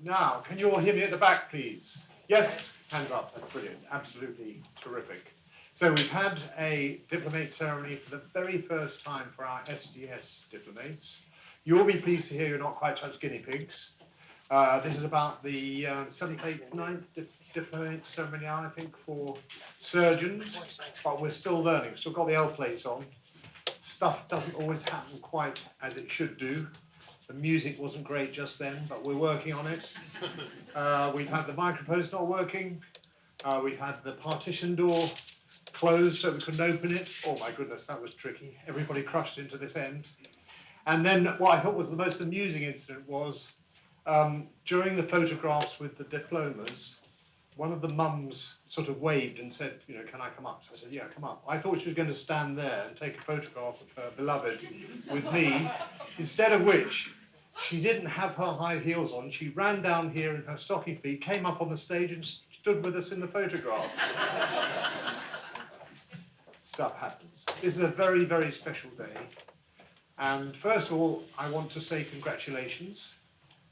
Now, can you all hear me at the back, please? Yes? Hands up. That's brilliant. Absolutely terrific. So we've had a diplomate ceremony for the very first time for our SDS diplomates. You'll be pleased to hear you're not quite such guinea pigs. This is about the 7th, 8th, 9th diplomate ceremony, I think, for surgeons, but we're still learning. We've still got the L plates on. Stuff doesn't always happen quite as it should do. The music wasn't great just then, but we're working on it. We've had the microphones not working. We've had the partition door closed so we couldn't open it. Oh my goodness, that was tricky. Everybody crushed into this end. And then what I thought was the most amusing incident was during the photographs with the diplomas, one of the mums sort of waved and said, you know, can I come up? So I said, yeah, come up. I thought she was going to stand there and take a photograph of her beloved with me, instead of which she didn't have her high heels on. She ran down here in her stocking feet, came up on the stage and stood with us in the photograph. Stuff happens. This is a very, very special day. And first of all, I want to say congratulations.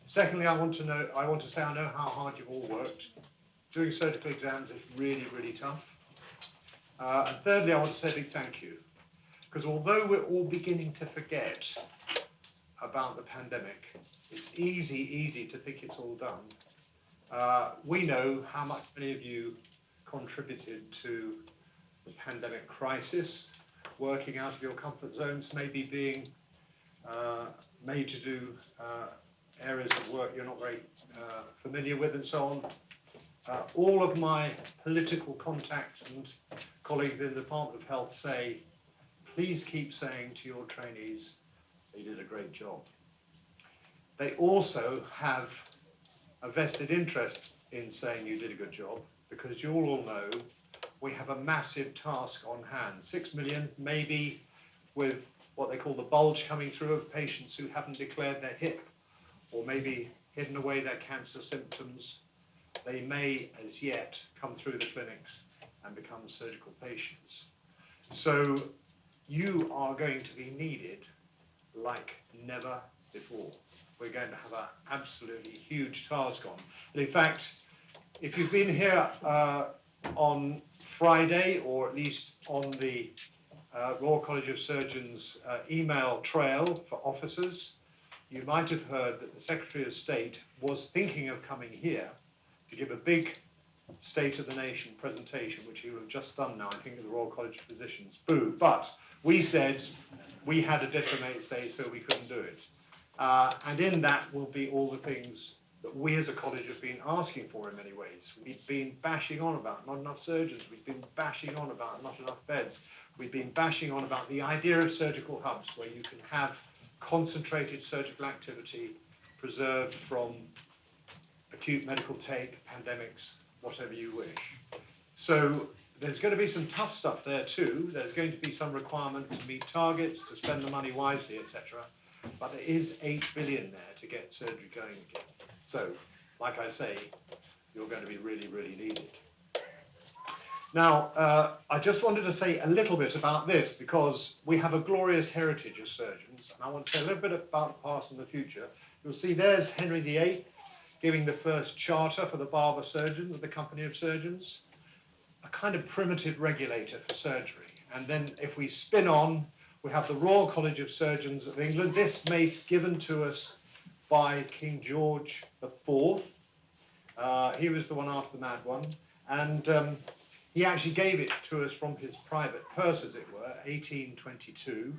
Secondly, I want to say I know how hard you've all worked. Doing surgical exams is really, really tough. And thirdly, I want to say a big thank you. Because although we're all beginning to forget about the pandemic, it's easy to think it's all done. We know how much many of you contributed to the pandemic crisis, working out of your comfort zones, maybe being made to do areas of work you're not very familiar with and so on. All of my political contacts and colleagues in the Department of Health say, please keep saying to your trainees, they did a great job. They also have a vested interest in saying you did a good job, because you all know we have a massive task on hand. 6 million, maybe with what they call the bulge coming through of patients who haven't declared their hip, or maybe hidden away their cancer symptoms. They may, as yet, come through the clinics and become surgical patients. So you are going to be needed like never before. We're going to have an absolutely huge task on. And in fact, if you've been here on Friday, or at least on the Royal College of Surgeons email trail for officers, you might have heard that the Secretary of State was thinking of coming here to give a big State of the Nation presentation, which he will have just done now, I think, at the Royal College of Physicians. Boo. But we said we had a diplomate's day, so we couldn't do it. And in that will be all the things that we as a college have been asking for in many ways. We've been bashing on about not enough surgeons. We've been bashing on about not enough beds. We've been bashing on about the idea of surgical hubs, where you can have concentrated surgical activity preserved from acute medical take, pandemics, whatever you wish. So there's going to be some tough stuff there too. There's going to be some requirement to meet targets, to spend the money wisely, etc. But there is 8 billion there to get surgery going again. So, like I say, you're going to be really, really needed. Now, I just wanted to say a little bit about this, because we have a glorious heritage as surgeons, and I want to say a little bit about the past and the future. You'll see there's Henry VIII giving the first charter for the Bar of Surgeons of the Company of Surgeons, a kind of primitive regulator for surgery. And then if we spin on, we have the Royal College of Surgeons of England, this mace given to us by King George IV. He was the one after the mad one. And he actually gave it to us from his private purse, as it were, 1822.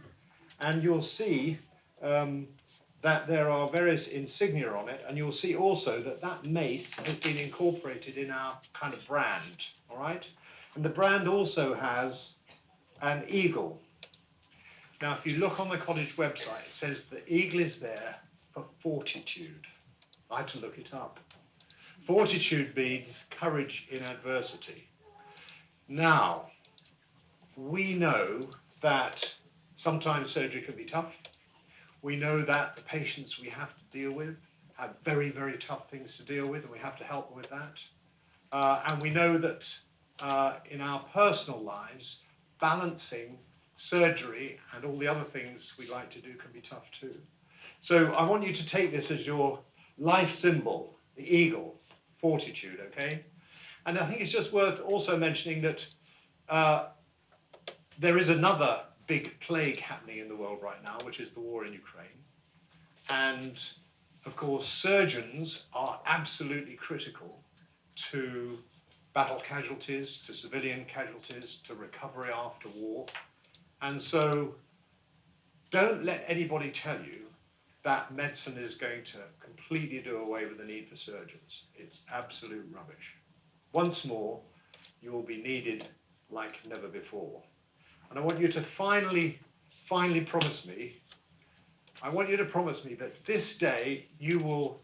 And you'll see that there are various insignia on it, and you'll see also that that mace has been incorporated in our kind of brand, all right? And the brand also has an eagle. Now, if you look on the college website, it says the eagle is there for fortitude. I had to look it up. Fortitude means courage in adversity. Now, we know that sometimes surgery can be tough. We know that the patients we have to deal with have very, very tough things to deal with, and we have to help them with that. And we know that in our personal lives, balancing surgery and all the other things we like to do can be tough too. So I want you to take this as your life symbol. the eagle, fortitude, okay? And I think it's just worth also mentioning that there is another big plague happening in the world right now, which is the war in Ukraine. And of course, surgeons are absolutely critical to battle casualties, to civilian casualties, to recovery after war. And so don't let anybody tell you that medicine is going to completely do away with the need for surgeons. It's absolute rubbish. Once more, you will be needed like never before. And I want you to finally promise me, I want you to promise me that this day you will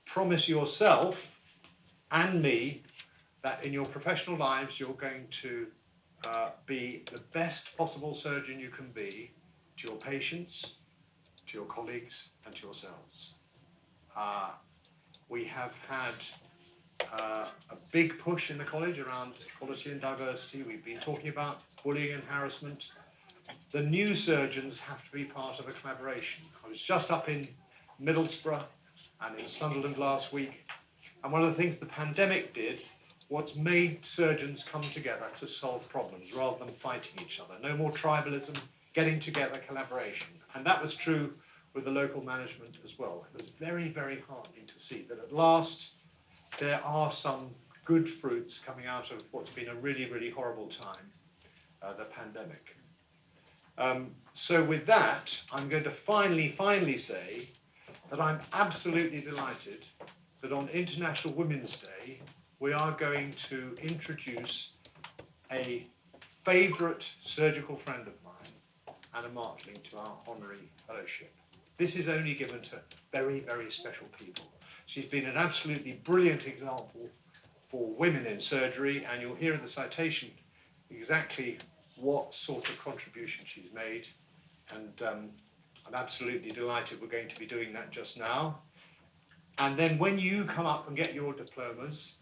promise yourself and me that in your professional lives you're going to be the best possible surgeon you can be to your patients, to your colleagues, and to yourselves. We have had a big push in the college around equality and diversity. We've been talking about bullying and harassment. The new surgeons have to be part of a collaboration. I was just up in Middlesbrough and in Sunderland last week, and one of the things the pandemic did was made surgeons come together to solve problems rather than fighting each other. No more tribalism, getting together, collaboration. And that was true with the local management as well. It was very, very heartening to see that at last there are some good fruits coming out of what's been a really, really horrible time, the pandemic. So with that, I'm going to finally say that I'm absolutely delighted that on International Women's Day, we are going to introduce a favourite surgical friend of mine, Anna Martling, to our honorary fellowship. This is only given to very, very special people. She's been an absolutely brilliant example for women in surgery, and you'll hear in the citation exactly what sort of contribution she's made. And I'm absolutely delighted we're going to be doing that just now. And then when you come up and get your diplomas,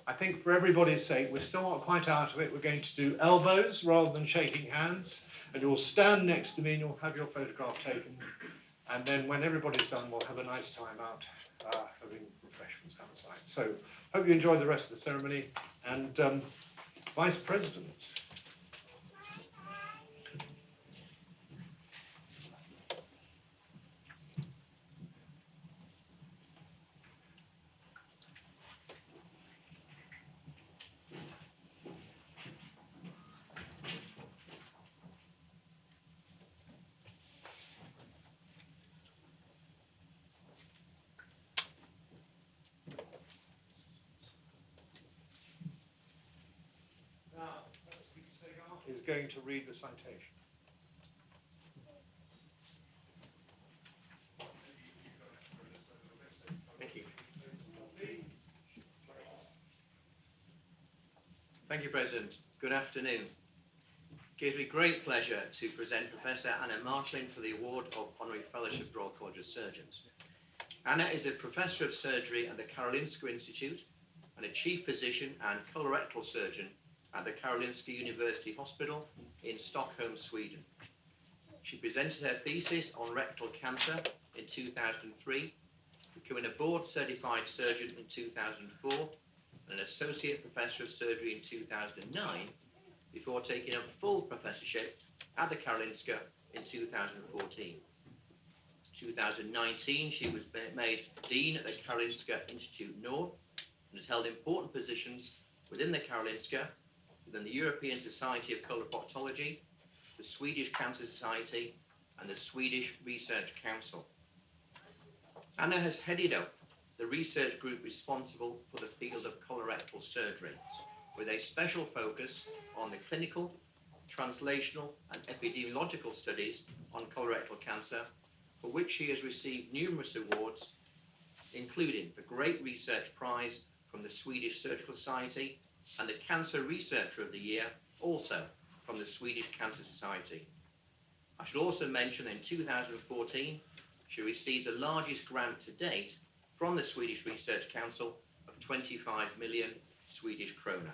I think for everybody's sake, we're still not quite out of it. We're going to do elbows rather than shaking hands. And you'll stand next to me and you'll have your photograph taken. And then when everybody's done, we'll have a nice time out having refreshments outside. So hope you enjoy the rest of the ceremony. And Vice President. Is going to read the citation. Thank you. Thank you, President. Good afternoon. It gives me great pleasure to present Professor Anna Martling for the award of Honorary Fellowship Royal College of Surgeons. Anna is a Professor of Surgery at the Karolinska Institute and a Chief Physician and colorectal surgeon at the Karolinska University Hospital in Stockholm, Sweden. She presented her thesis on rectal cancer in 2003, becoming a board-certified surgeon in 2004, and an Associate Professor of Surgery in 2009, before taking up full professorship at the Karolinska in 2014. 2019, she was made Dean at the Karolinska Institute Nord, and has held important positions within the Karolinska, within the European Society of Coloproctology, the Swedish Cancer Society, and the Swedish Research Council. Anna has headed up the research group responsible for the field of colorectal surgery, with a special focus on the clinical, translational, and epidemiological studies on colorectal cancer, for which she has received numerous awards, including the Great Research Prize from the Swedish Surgical Society and the Cancer Researcher of the Year, also from the Swedish Cancer Society. I should also mention in 2014, she received the largest grant to date from the Swedish Research Council of 25 million Swedish krona.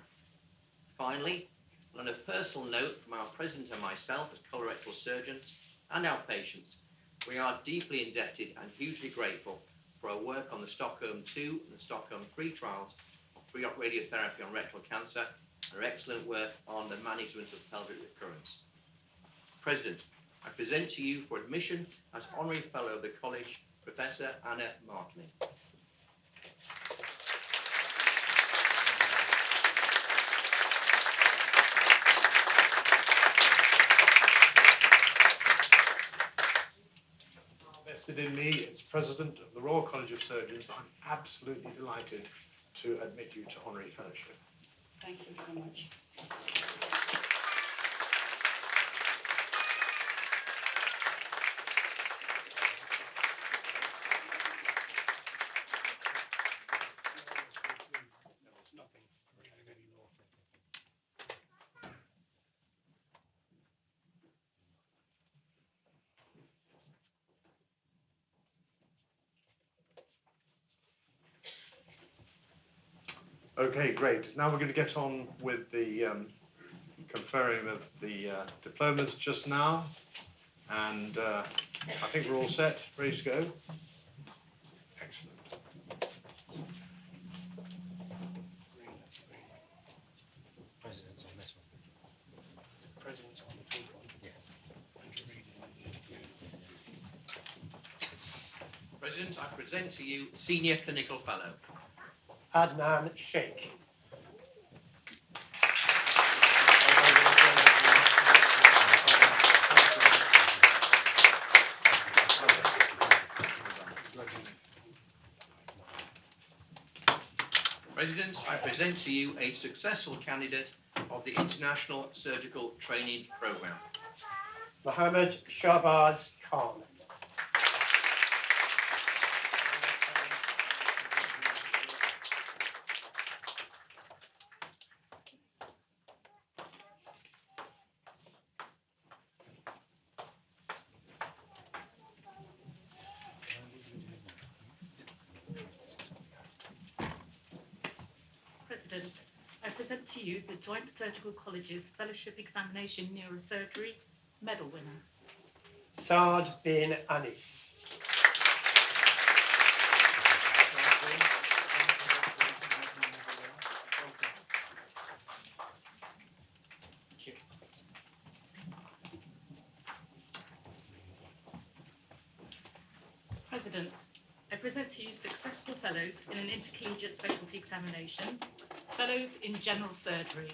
Finally, on a personal note from our President and myself as colorectal surgeons and our patients, we are deeply indebted and hugely grateful for her work on the Stockholm 2 and the Stockholm 3 trials of pre-op radiotherapy on rectal cancer, and her excellent work on the management of pelvic recurrence. President, I present to you for admission as Honorary Fellow of the College, Professor Anna Markling. Vested in me as President of the Royal College of Surgeons, I'm absolutely delighted to admit you to honorary fellowship. Thank you very much. Okay, great. Now we're going to get on with the conferring of the diplomas just now. And I think we're all set, ready to go. Excellent. President's on this one. President's on the pink one. Yeah. And you're reading it. President, I present to you Senior Clinical Fellow. Adnan Sheikh. President, I present to you a successful candidate of the International Surgical Training Programme. Mohammed Shahbaz Khan. President, I present to you the Joint Surgical College's Fellowship Examination Neurosurgery Medal winner. Saad bin Anis. President, I present to you successful fellows in an intercollegiate specialty examination, fellows in general surgery.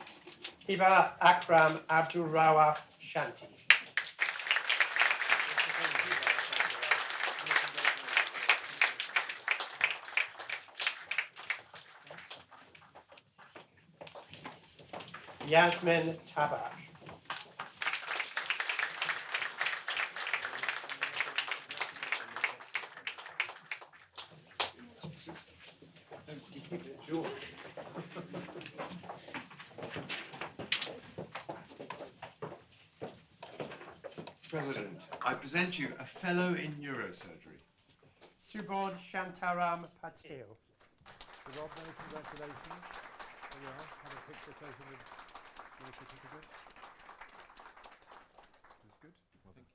Hiba Akram Abdul Rawaf Shanti. Yasmin Tabar. Keep it short. President, I present you a fellow in neurosurgery. Subodh Shantaram Patil. Rob, many congratulations. There you are. Have a picture taken with your certificate. That's good. Well done.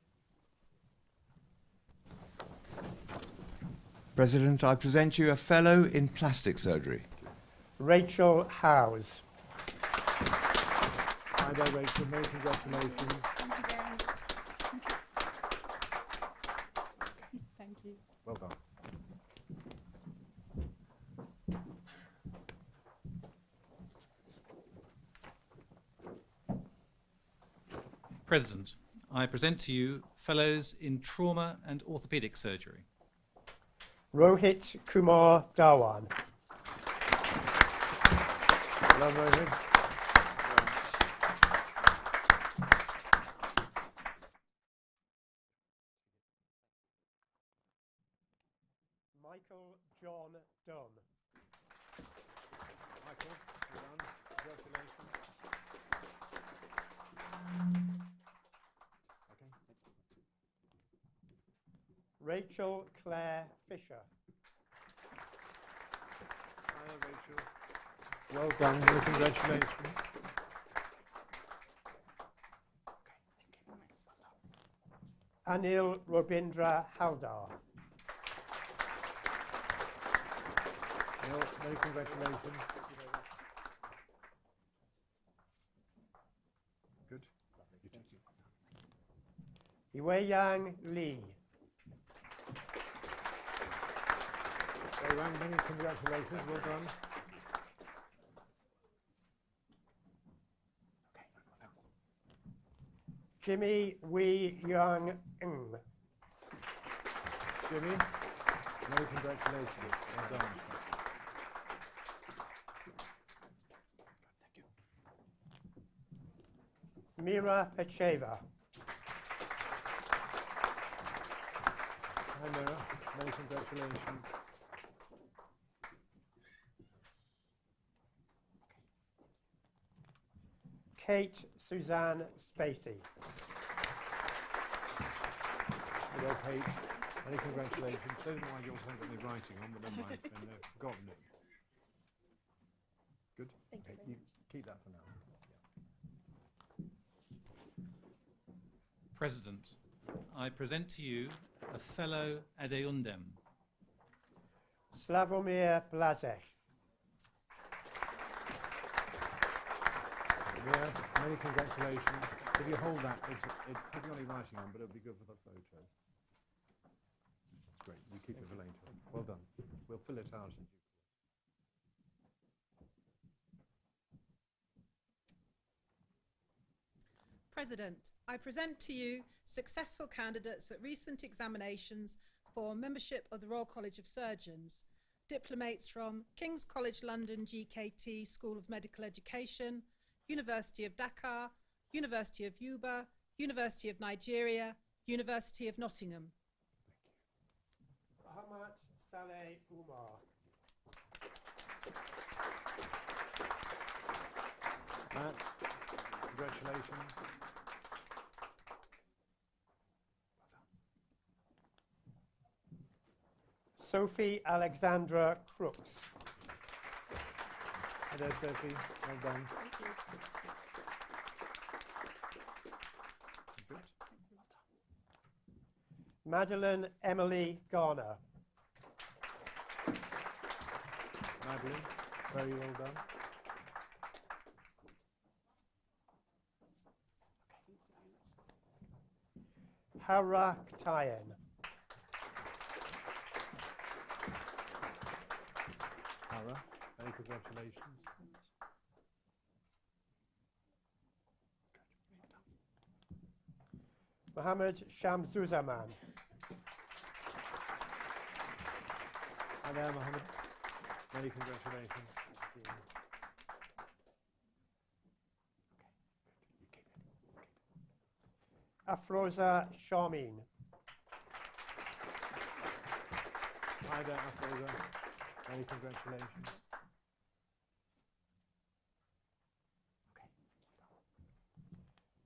President, I present you a fellow in plastic surgery. Rachel Howes. Hi there, Rachel. Many congratulations. Thank you. Well done. President, I present to you fellows in trauma and orthopaedic surgery. Rohit Kumar Dhawan. Well done, Rohit. Michael John Dunn. Michael, well done. Congratulations. Okay. Rachel Claire Fisher. Hi, Rachel. Well done. Many congratulations. Anil Robindra Haldar. Bill, many congratulations. Good. You too. Iwei-yang Lee. Well, Wang, many congratulations. Well done. Jimmy Wei-yang Ng. Jimmy, many congratulations. Well done. Mira Pacheva. Hi, Mira. Many congratulations. Kate Suzanne Spacey. Hello, Kate. Many congratulations. Don't know why yours haven't got any writing on, but never mind. And they've forgotten it. Good. Thank you Okay, very you keep that for now. President, I present to you a fellow adeundum. Slavomir Blazek. Yeah, many congratulations. If you hold that, it's have you got any writing on, but it'll be good for the photo. That's great. You keep it for later. Well done. We'll fill it out. President, I present to you successful candidates at recent examinations for membership of the Royal College of Surgeons, diplomates from King's College London GKT School of Medical Education, University of Dakar, University of Yuba, University of Nigeria, University of Nottingham. Ahmad Saleh Umar. Matt, congratulations. Sophie Alexandra Crooks. Hi there, Sophie. Well done. Thank you. Good. Madeline Emily Garner. Madeline, very well done. Hara Ktayen. Hara, many congratulations. Mohammed Shamsuzaman. Hi there, Mohammed. Many congratulations. Afroza Sharmin. Hi there, Afroza. Many congratulations.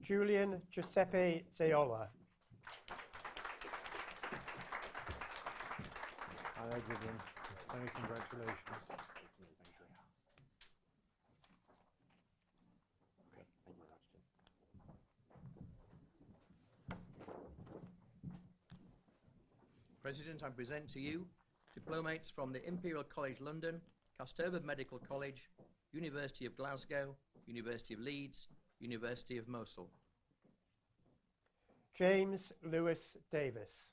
Julian Giuseppe Zeola. Hi there, Julian. Many congratulations. President, I present to you diplomates from the Imperial College London, Castover Medical College, University of Glasgow, University of Leeds, University of Mosul. James Lewis Davis.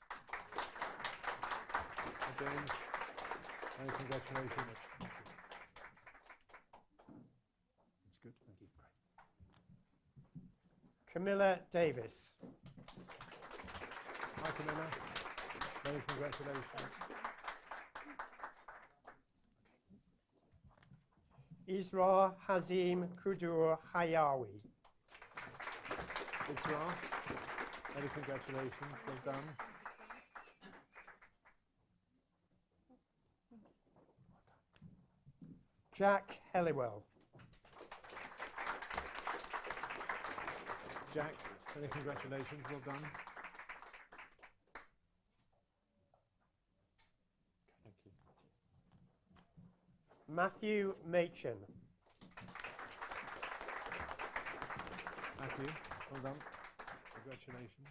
Hi, James. Many congratulations. That's good. Thank you. Camilla Davis. Hi, Camilla. Many congratulations. Isra Hazim Kudur Hayawi. Isra, many congratulations. Well done. Jack Helliwell. Jack, many congratulations. Well done. Thank you. Matthew Machin. Matthew, well done. Congratulations.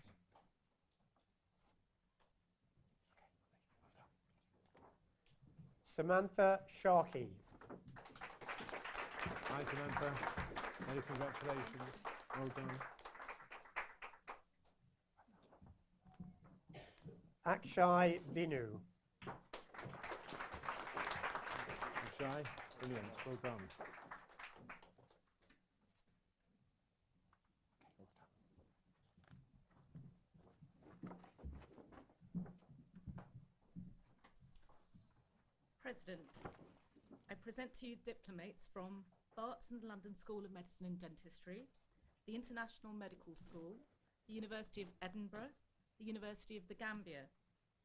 Samantha Sharkey. Hi, Samantha. Many congratulations. Well done. Akshay Vinu. Jai, brilliant. Well done. President, I present to you diplomates from Barts and London School of Medicine and Dentistry, the International Medical School, the University of Edinburgh, the University of the Gambia,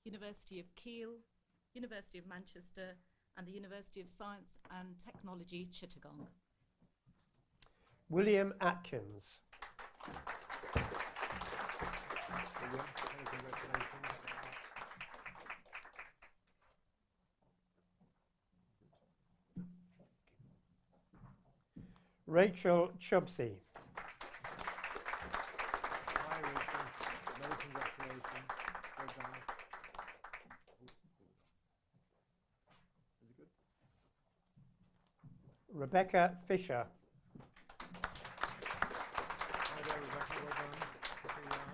University of Kiel, University of Manchester, and the University of Science and Technology, Chittagong. William Atkins. Brilliant. Many congratulations. Rachel Chubsey. Hi, Rachel. Many congratulations. Well done. Is it good? Rebecca Fisher. Hi there, Rebecca. Well done. Here you are.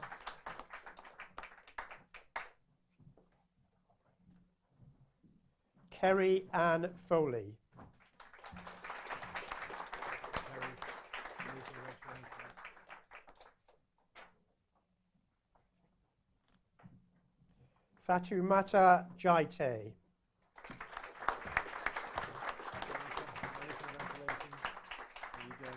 Kerry Ann Foley. Terry, many congratulations. Fatumata Jaite. Many congratulations. There you go.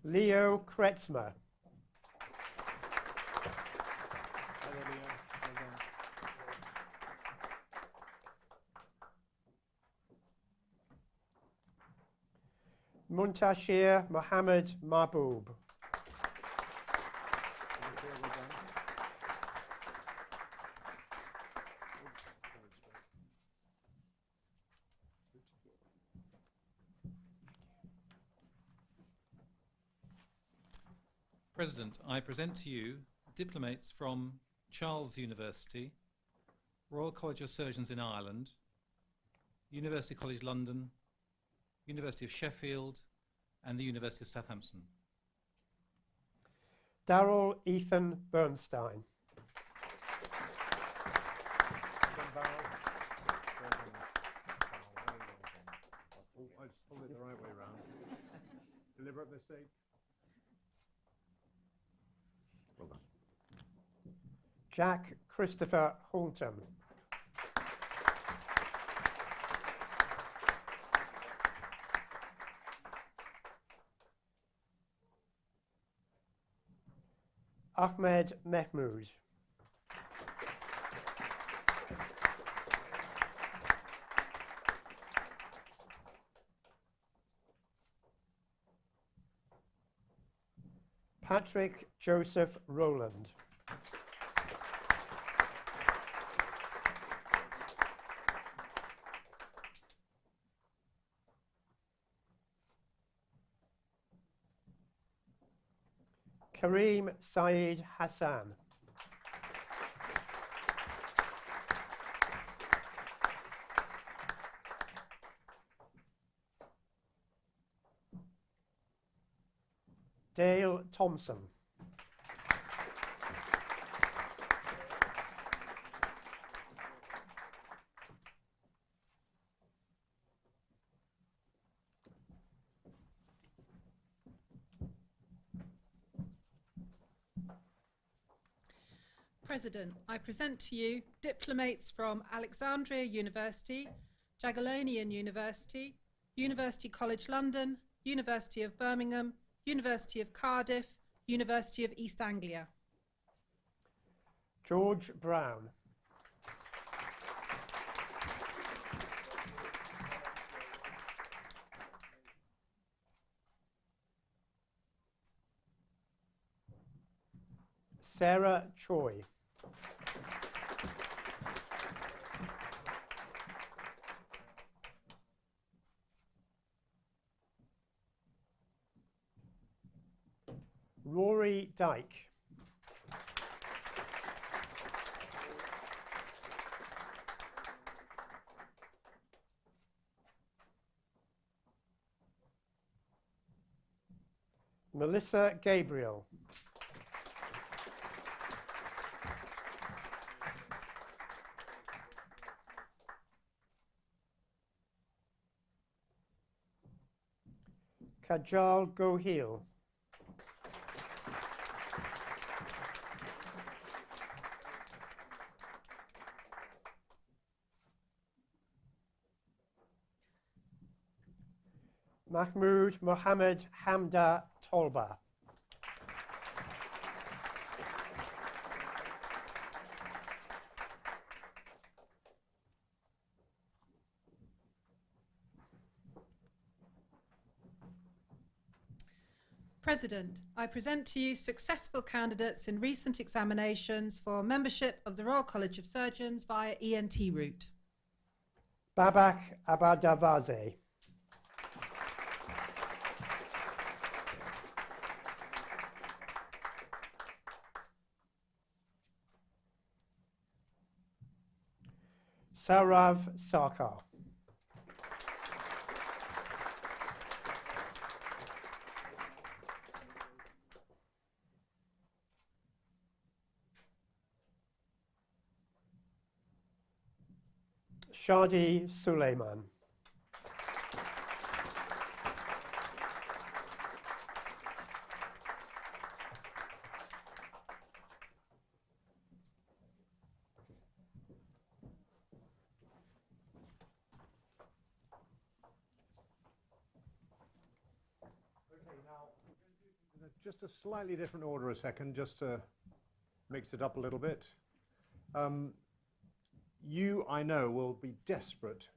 Leo Kretzmer. Hi there, Leo. Well done. Muntashir Mohammed Mahbub. Well done. President, I present to you diplomates from Charles University, Royal College of Surgeons in Ireland, University College London, University of Sheffield, and the University of Southampton. Darrell Ethan Bernstein. John Barrow. Well done. Oh, very well done. Oh, I just pulled it the right way round. Deliberate mistake. Well done. Jack Christopher Hulton. Ahmed Mehmood. Patrick Joseph Rowland. Kareem Saeed Hassan. Dale Thompson. President, I present to you diplomates from Alexandria University, Jagiellonian University, University College London, University of Birmingham, University of Cardiff, University of East Anglia. George Brown. Sarah Choi. Rory Dyke. Melissa Gabriel. Kajal Gohil. Mahmoud Mohammed Hamda Tolba. President, I present to you successful candidates in recent examinations for membership of the Royal College of Surgeons via ENT route. Babak Abadavaze. Sarav Sarkar. Shadi Suleiman. Okay, now we're going to do things in just a slightly different order a second, just to mix it up a little bit. You, I know, will be desperate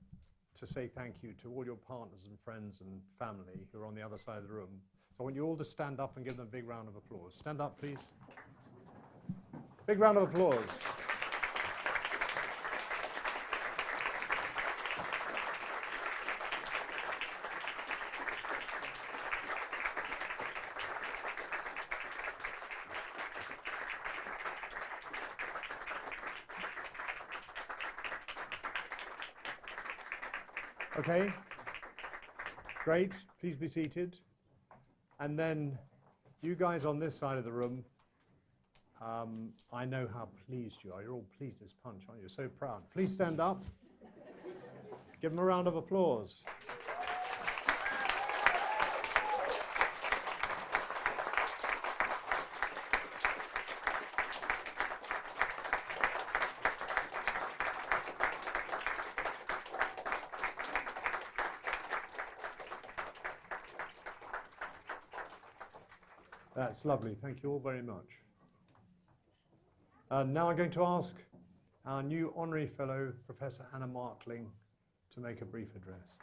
to say thank you to all your partners and friends and family who are on the other side of the room. So I want you all to stand up and give them a big round of applause. Stand up, please. Big round of applause. Okay, great, please be seated. And then you guys on this side of the room, I know how pleased you are. You're all pleased as punch, aren't you? So proud. Please stand up. Give them a round of applause. That's lovely. Thank you all very much. Now I'm going to ask our new honorary fellow, Professor Anna Markling, to make a brief address.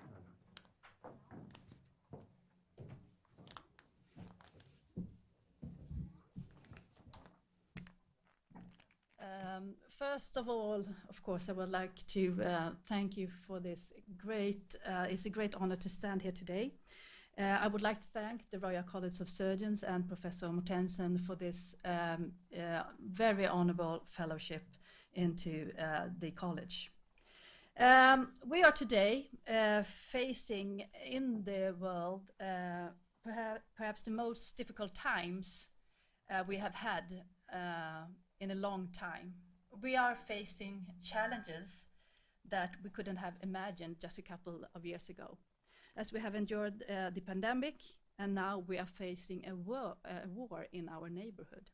First of all, of course, I would like to thank you for this great, it's a great honor to stand here today. I would like to thank the Royal College of Surgeons and Professor Mortensen for this very honorable fellowship into the college. We are today facing in the world perhaps the most difficult times we have had in a long time. We are facing challenges that we couldn't have imagined just a couple of years ago, as we have endured the pandemic, and now we are facing a war in our neighborhood.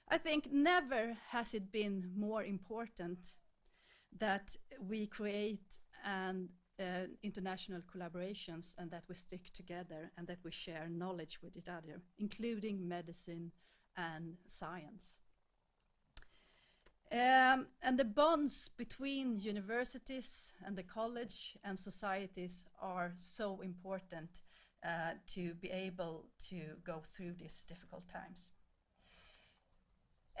I think never has it been more important that we create international collaborations and that we stick together and that we share knowledge with each other, including medicine and science. And the bonds between universities and the college and societies are so important to be able to go through these difficult times.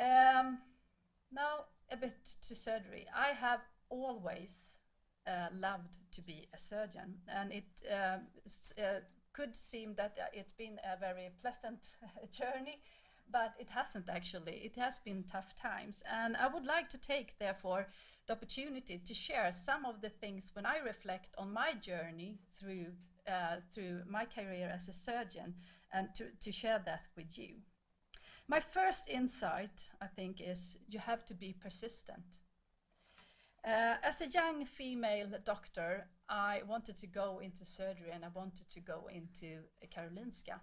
Now a bit to surgery. I have always loved to be a surgeon, and it could seem that it's been a very pleasant journey, but it hasn't actually. It has been tough times, and I would like to take, therefore, the opportunity to share some of the things when I reflect on my journey through through my career as a surgeon and to share that with you. My first insight, I think, is you have to be persistent. As a young female doctor, I wanted to go into surgery and I wanted to go into Karolinska.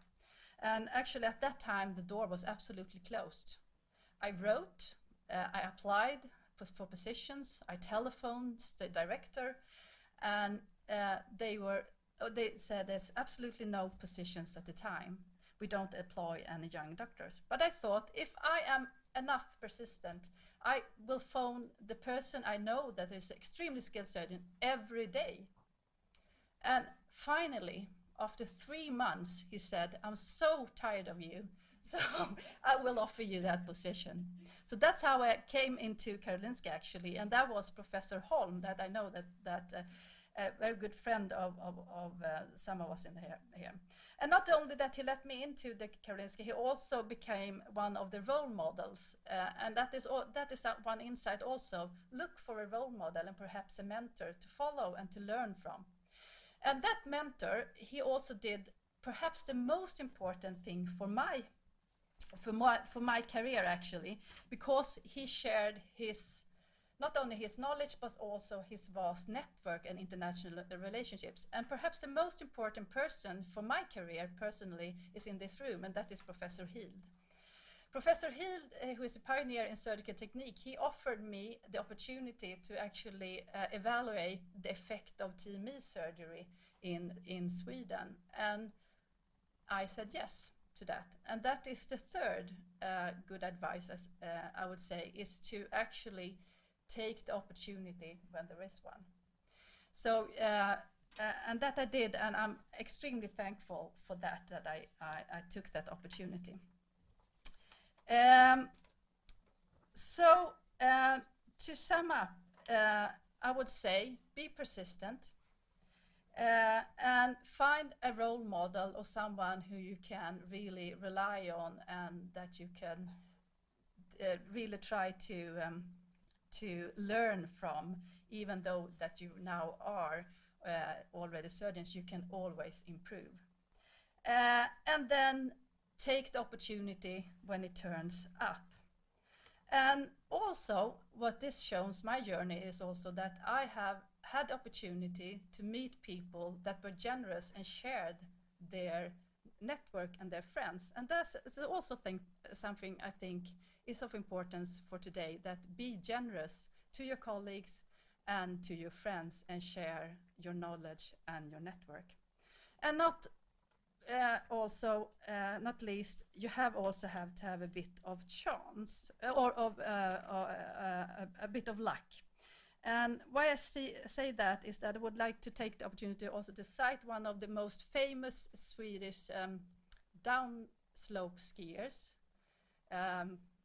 And actually at that time, the door was absolutely closed. I wrote, I applied for positions, I telephoned the director, and they said there's absolutely no positions at the time. We don't employ any young doctors. But I thought, if I am enough persistent, I will phone the person I know that is an extremely skilled surgeon every day. And finally, after 3 months, he said, I'm so tired of you, so I will offer you that position. So that's how I came into Karolinska, actually, and that was Professor Holm, that I know that a very good friend of some of us in here. And not only that he let me into the Karolinska, he also became one of the role models. And that is one insight also. Look for a role model and perhaps a mentor to follow and to learn from. And that mentor, he also did perhaps the most important thing for my career, actually, because he shared not only his knowledge, but also his vast network and international relationships. And perhaps the most important person for my career personally is in this room, and that is Professor Hield. Professor Hield, who is a pioneer in surgical technique, he offered me the opportunity to actually evaluate the effect of TME surgery in Sweden. And I said yes to that. And that is the third good advice, as I would say, is to actually take the opportunity when there is one. So, and that I did, and I'm extremely thankful for that I took that opportunity. To sum up, I would say be persistent and find a role model or someone who you can really rely on and that you can really try to learn from, even though that you now are already surgeons, you can always improve. And then take the opportunity when it turns up. And also, what this shows my journey is also that I have had the opportunity to meet people that were generous and shared their network and their friends. And that's also something I think is of importance for today, that be generous to your colleagues and to your friends and share your knowledge and your network. And not least, you also have to have a bit of chance or a bit of luck. And why I say that is that I would like to take the opportunity also to cite one of the most famous Swedish downslope skiers.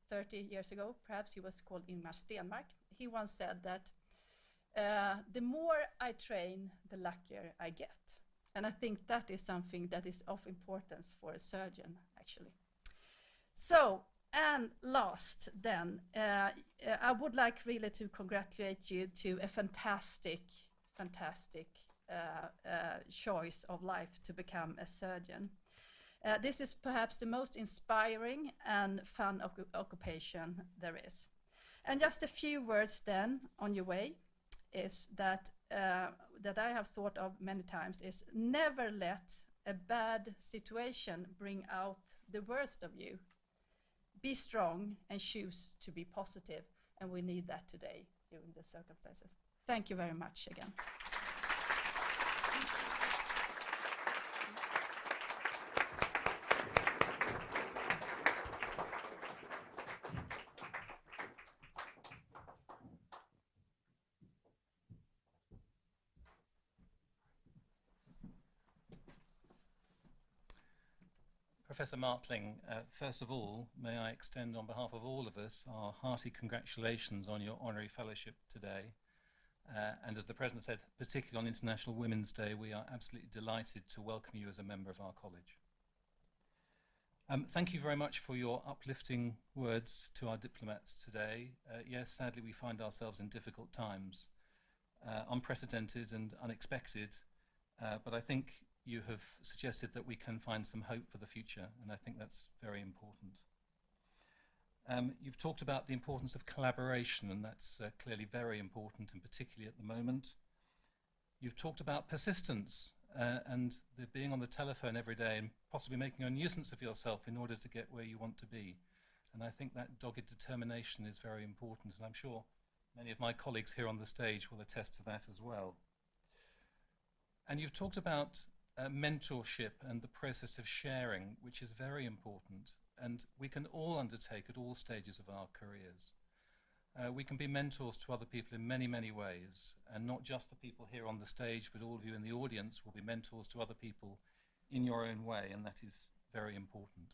30 years ago, perhaps, he was called Ingmar Stenmark. He once said that the more I train, the luckier I get. And I think that is something that is of importance for a surgeon, actually. So, and last then, I would like really to congratulate you to a fantastic choice of life to become a surgeon. This is perhaps the most inspiring and fun occupation there is. And just a few words then on your way is that that I have thought of many times is never let a bad situation bring out the worst of you. Be strong and choose to be positive, and we need that today during the circumstances. Thank you very much again. Professor Martling, first of all, may I extend on behalf of all of us our hearty congratulations on your honorary fellowship today. And as the President said, particularly on International Women's Day, we are absolutely delighted to welcome you as a member of our college. Thank you very much for your uplifting words to our diplomats today. Yes, sadly, we find ourselves in difficult times, unprecedented and unexpected, but I think you have suggested that we can find some hope for the future, and I think that's very important. You've talked about the importance of collaboration, and that's clearly very important, and particularly at the moment. You've talked about persistence and the being on the telephone every day and possibly making a nuisance of yourself in order to get where you want to be. And I think that dogged determination is very important, and I'm sure many of my colleagues here on the stage will attest to that as well. And you've talked about mentorship and the process of sharing, which is very important, and we can all undertake at all stages of our careers. We can be mentors to other people in many, many ways, and not just the people here on the stage, but all of you in the audience will be mentors to other people in your own way, and that is very important.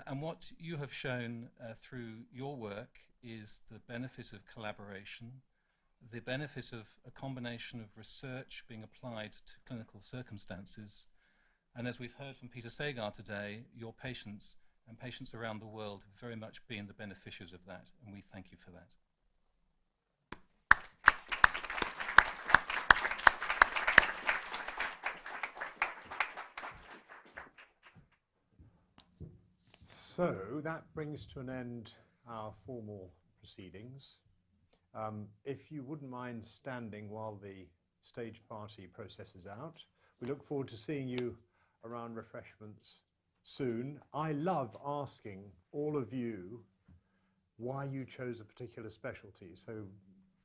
And what you have shown through your work is the benefit of collaboration, the benefit of a combination of research being applied to clinical circumstances, and as we've heard from Peter Sagar today, your patients and patients around the world have very much been the beneficiaries of that, and we thank you for that. So that brings to an end our formal proceedings. If you wouldn't mind standing while the stage party processes out, we look forward to seeing you around refreshments soon. I love asking all of you why you chose a particular specialty, so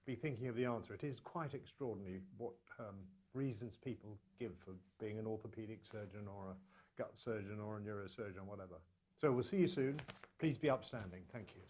be thinking of the answer. It is quite extraordinary what reasons people give for being an orthopedic surgeon or a gut surgeon or a neurosurgeon, whatever. So we'll see you soon. Please be upstanding. Thank you.